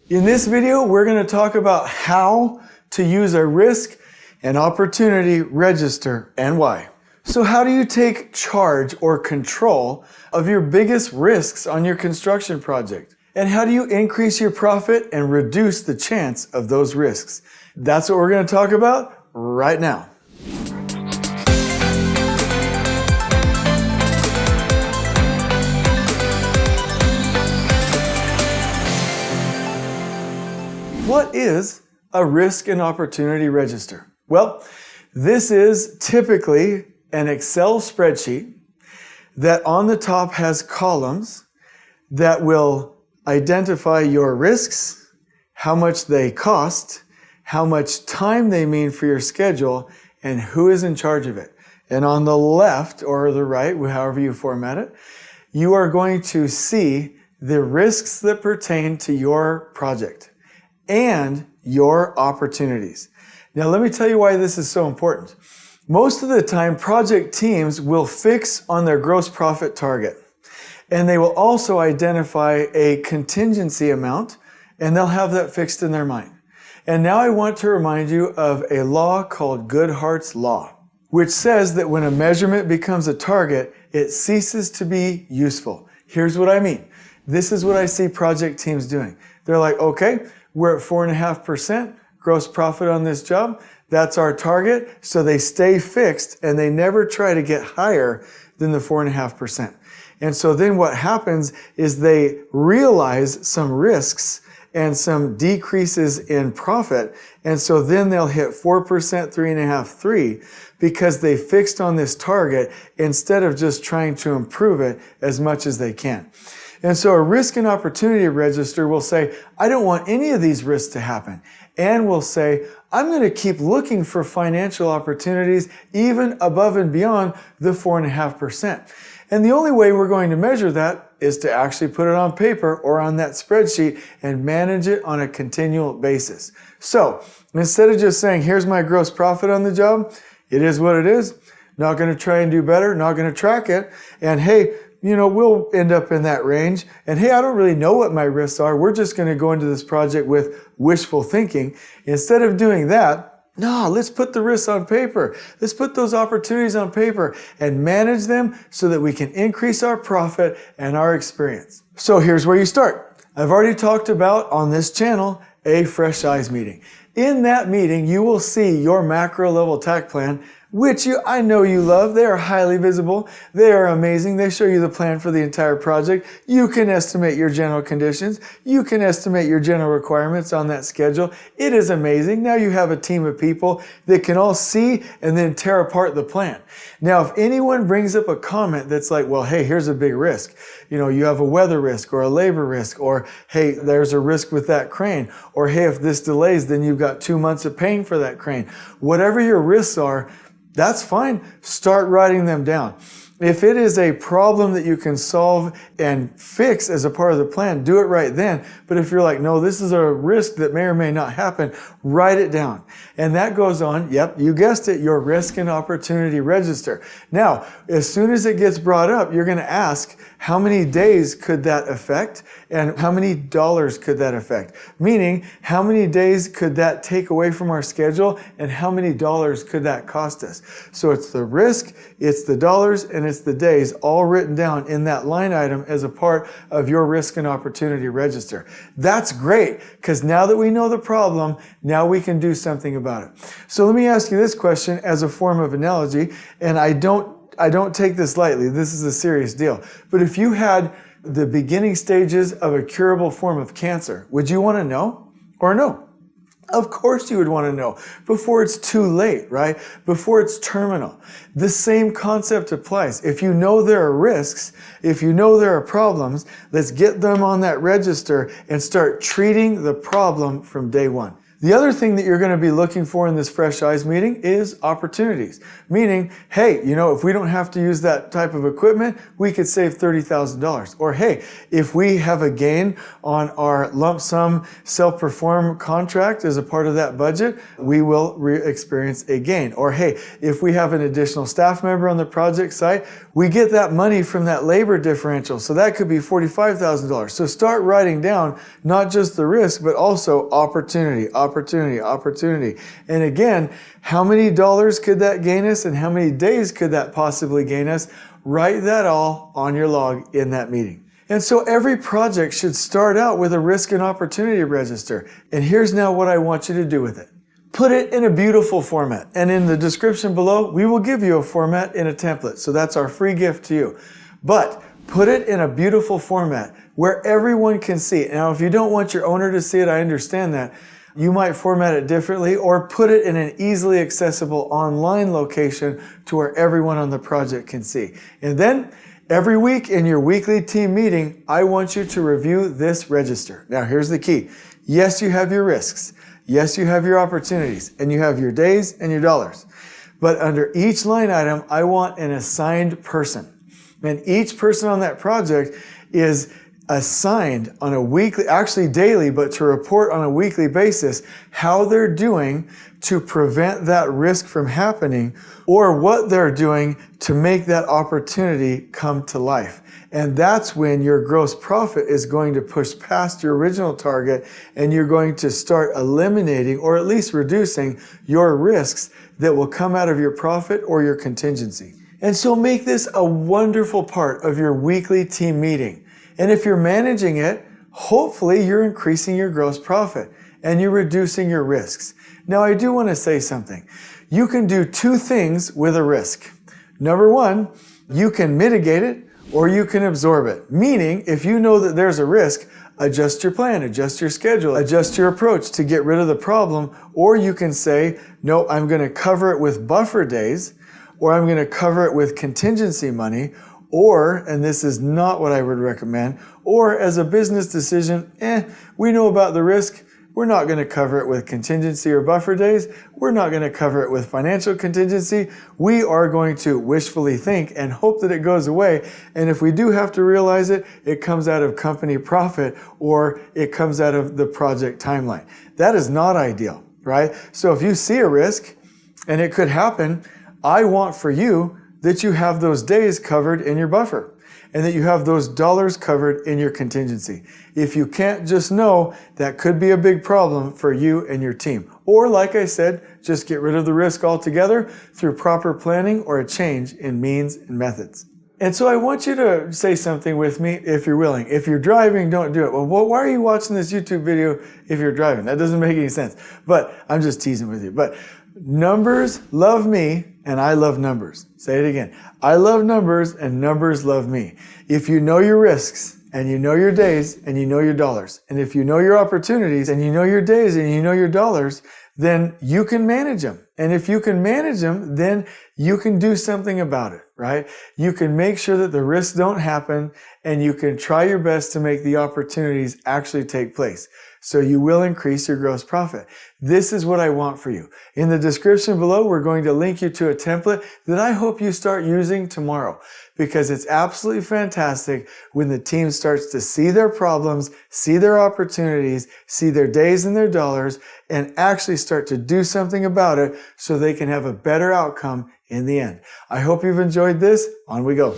In this video, we're going to talk about how to use a risk and opportunity register and why. So how do you take charge or control of your biggest risks on your construction project? And how do you increase your profit and reduce the chance of those risks? That's what we're going to talk about right now. What is a risk and opportunity register? Well, this is typically an Excel spreadsheet that on the top has columns that will identify your risks, how much they cost, how much time they mean for your schedule, and who is in charge of it. And on the left or the right, however you format it, you are going to see the risks that pertain to your project and your opportunities. Now, let me tell you why this is so important. Most of the time, project teams will fix on their gross profit target, and they will also identify a contingency amount, and they'll have that fixed in their mind. And now I want to remind you of a law called Goodhart's Law, which says that when a measurement becomes a target, it ceases to be useful. Here's what I mean. This is what I see project teams doing. They're like, okay, we're at 4.5% gross profit on this job. That's our target. So they stay fixed and they never try to get higher than the 4.5%. And so then what happens is they realize some risks and some decreases in profit. And so then they'll hit 4%, 3.5%, 3%, because they fixed on this target instead of just trying to improve it as much as they can. And so a risk and opportunity register will say, I don't want any of these risks to happen. And will say, I'm going to keep looking for financial opportunities even above and beyond the 4.5%. And the only way we're going to measure that is to actually put it on paper or on that spreadsheet and manage it on a continual basis. So instead of just saying, here's my gross profit on the job, it is what it is. Not going to try and do better, not going to track it. And hey, we'll end up in that range. And hey, I don't really know what my risks are. We're just going to go into this project with wishful thinking. Instead of doing that, no, let's put the risks on paper. Let's put those opportunities on paper and manage them so that we can increase our profit and our experience. So here's where you start. I've already talked about on this channel a fresh eyes meeting. In that meeting, you will see your macro level takt plan, which I know you love. They are highly visible. They are amazing. They show you the plan for the entire project. You can estimate your general conditions. You can estimate your general requirements on that schedule. It is amazing. Now you have a team of people that can all see and then tear apart the plan. Now, if anyone brings up a comment that's like, well, hey, here's a big risk. You have a weather risk or a labor risk, or hey, there's a risk with that crane, or hey, if this delays, then you've got 2 months of paying for that crane. Whatever your risks are, that's fine. Start writing them down. If it is a problem that you can solve and fix as a part of the plan, do it right then. But if you're like, no, this is a risk that may or may not happen, write it down. And that goes on, yep, you guessed it, your risk and opportunity register. Now, as soon as it gets brought up, you're going to ask, how many days could that affect? And how many dollars could that affect? Meaning, how many days could that take away from our schedule? And how many dollars could that cost us? So it's the risk, it's the dollars, and it's the days all written down in that line item as a part of your risk and opportunity register. That's great, because now that we know the problem, now we can do something about it. So let me ask you this question as a form of analogy, and I don't take this lightly. This is a serious deal. But if you had the beginning stages of a curable form of cancer, would you want to know or no? Of course you would want to know before it's too late, right? Before it's terminal. The same concept applies. If you know there are risks, if you know there are problems, let's get them on that register and start treating the problem from day one. The other thing that you're going to be looking for in this fresh eyes meeting is opportunities. Meaning, hey, if we don't have to use that type of equipment, we could save $30,000. Or hey, if we have a gain on our lump sum self-perform contract as a part of that budget, we will experience a gain. Or hey, if we have an additional staff member on the project site, we get that money from that labor differential. So that could be $45,000. So start writing down not just the risk, but also opportunity, opportunity, opportunity. And again, how many dollars could that gain us and how many days could that possibly gain us? Write that all on your log in that meeting. And so every project should start out with a risk and opportunity register. And here's now what I want you to do with it. Put it in a beautiful format. And in the description below, we will give you a format in a template. So that's our free gift to you. But put it in a beautiful format where everyone can see it. Now, if you don't want your owner to see it, I understand that. You might format it differently or put it in an easily accessible online location to where everyone on the project can see. And then every week in your weekly team meeting, I want you to review this register. Now, here's the key. Yes, you have your risks. Yes, you have your opportunities and you have your days and your dollars. But under each line item, I want an assigned person. And each person on that project is assigned on a weekly, actually daily, but to report on a weekly basis how they're doing to prevent that risk from happening or what they're doing to make that opportunity come to life. And that's when your gross profit is going to push past your original target and you're going to start eliminating or at least reducing your risks that will come out of your profit or your contingency. And so make this a wonderful part of your weekly team meeting. And if you're managing it, hopefully you're increasing your gross profit and you're reducing your risks. Now, I do want to say something. You can do two things with a risk. Number one, you can mitigate it or you can absorb it. Meaning, if you know that there's a risk, adjust your plan, adjust your schedule, adjust your approach to get rid of the problem. Or you can say, no, I'm going to cover it with buffer days, or I'm going to cover it with contingency money, or, and this is not what I would recommend, or as a business decision, we know about the risk. We're not going to cover it with contingency or buffer days. We're not going to cover it with financial contingency. We are going to wishfully think and hope that it goes away. And if we do have to realize it, it comes out of company profit or it comes out of the project timeline. That is not ideal, right? So if you see a risk and it could happen, I want for you that you have those days covered in your buffer and that you have those dollars covered in your contingency. If you can't just know, that could be a big problem for you and your team. Or like I said, just get rid of the risk altogether through proper planning or a change in means and methods. And so I want you to say something with me if you're willing. If you're driving, don't do it. Well, why are you watching this YouTube video if you're driving? That doesn't make any sense. But I'm just teasing with you. But numbers love me and I love numbers. Say it again. I love numbers and numbers love me. If you know your risks and you know your days and you know your dollars, and if you know your opportunities and you know your days and you know your dollars, then you can manage them. And if you can manage them, then you can do something about it, right? You can make sure that the risks don't happen and you can try your best to make the opportunities actually take place. So you will increase your gross profit. This is what I want for you. In the description below, we're going to link you to a template that I hope you start using tomorrow because it's absolutely fantastic when the team starts to see their problems, see their opportunities, see their days and their dollars, and actually start to do something about it so they can have a better outcome in the end. I hope you've enjoyed this. On we go.